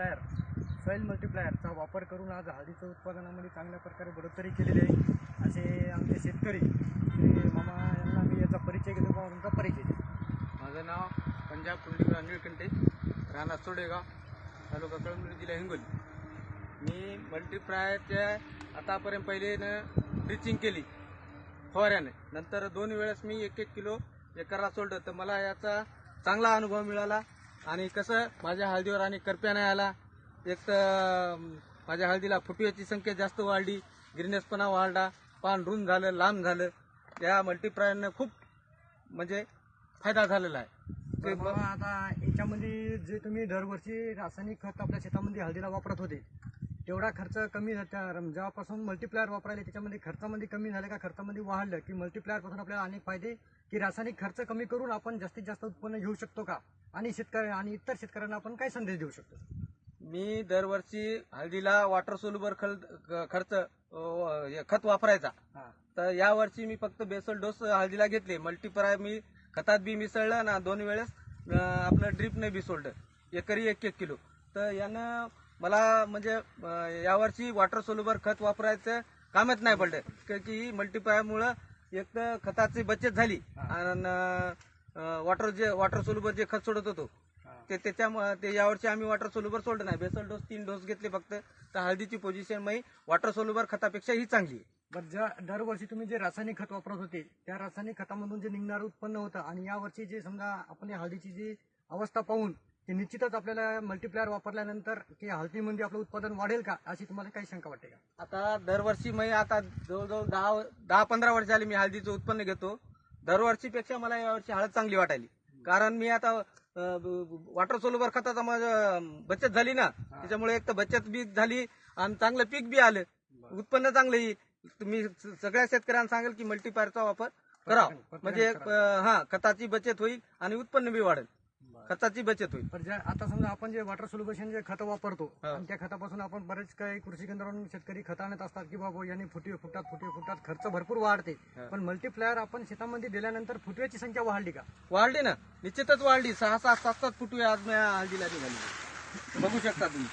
Multiplier चा वापर करून आज हळदीच्या उत्पादनामध्ये चांगल्या प्रकारे बढोतरी केलेली आहे असे आमचे शेतकरी मामा यांना मी याचा परिचय घेतो. मामा तुमचा परिचय द्या. माझं नाव पंजाब पुंडलिक निळकंठे, राणा सोडेगाव, तालुका कळमनुरी, जिल्हा हिंगोली. मी मल्टीप्लायरच्या आतापर्यंत पहिले ड्रिचिंग केली फवाऱ्याने, नंतर 2 वेळेस मी 1-1 किलो एकरला सोडलं. तर मला याचा चांगला अनुभव मिळाला. आणि कसं माझ्या हळदीवर आणि करप्या नाही आला. एक तर माझ्या हळदीला फुटव्याची संख्या जास्त वाढली, ग्रीनेसपणा वाढला, पान रुंद झालं, लांब झालं. त्या मल्टीप्लायरनं खूप म्हणजे फायदा झालेला आहे. आता याच्यामध्ये जे तुम्ही दरवर्षी रासायनिक खत आपल्या शेतामध्ये हळदीला वापरत होते तेवढा खर्च कमी जेव्हापासून मल्टीप्लायर वापरायला त्याच्यामध्ये खर्चामध्ये कमी झालं का खर्चामध्ये वाढलं की मल्टीप्लायर पासून आपल्याला अनेक फायदे की रासायनिक खर्च कमी करून आपण जास्तीत जास्त उत्पन्न घेऊ शकतो का आणि शेतकरी आणि इतर शेतकऱ्यांना आपण काय संदेश देऊ शकतो? मी दरवर्षी हळदीला वॉटर सोल्युबल खत वापरायचा. तर यावर्षी मी फक्त बेसल डोस हळदीला घेतले. मल्टीप्लायर मी खतात बी मिसळलं ना 2 वेळेस आपलं ड्रीपने बी सोडलं, एकरी 1-1 किलो. तर यानं मला म्हणजे यावर्षी वॉटर सोल्युबल खत वापरायचं कामच नाही पडलं, की मल्टीप्लायरमुळं एक तर खताची बचत झाली आणि वॉटर सोल्युबल जे खत सोडत होतो ते यावर्षी आम्ही वॉटर सोल्युबल सोडलं नाही. बेसल डोस 3 डोस घेतले फक्त. तर हळदीची पोझिशन मग वॉटर सोल्युबल खतापेक्षा ही चांगली आहे. बरं, दरवर्षी तुम्ही जे रासायनिक खत वापरत होते त्या रासायनिक खतामधून जे निघणारं उत्पन्न होतं आणि यावर्षी जे समजा आपण हळदीची जी अवस्था पाहून ते निश्चितच आपल्याला मल्टीप्लायर वापरल्यानंतर की हळदीमध्ये आपलं उत्पादन वाढेल का अशी तुम्हाला काही शंका वाटते का? आता दरवर्षी आता जवळजवळ 10-15 वर्ष झाली मी हळदीचं उत्पन्न घेतो. दरवर्षीपेक्षा मला यावर्षी हळद चांगली वाटायली. कारण मी आता वॉटर सोल्युबल खताचा माझं बचत झाली ना, त्याच्यामुळे एक तर बचत बी झाली आणि चांगलं पीक बी आलं, उत्पन्न चांगलं येईल. तुम्ही सगळ्या शेतकऱ्यांना सांगेल की मल्टीप्लायरचा वापर करावा, म्हणजे खताची बचत होईल आणि उत्पन्न बी वाढेल, खताची बचत होईल. पण आता समजा आपण जे वॉटर सोल्युशन जे खत वापरतो आणि त्या खतापासून आपण बरेच काही कृषी केंद्रावरून शेतकरी खत आणत असतात की बाबा याने फुटवे फुटतात खर्च भरपूर वाढते. पण मल्टीप्लायर आपण शेतामध्ये दिल्यानंतर फुटव्याची संख्या वाढली का? वाढली ना, निश्चितच वाढली. 6-7 फुटवे आज मी हळदीला निघाली, बघू शकता तुम्ही.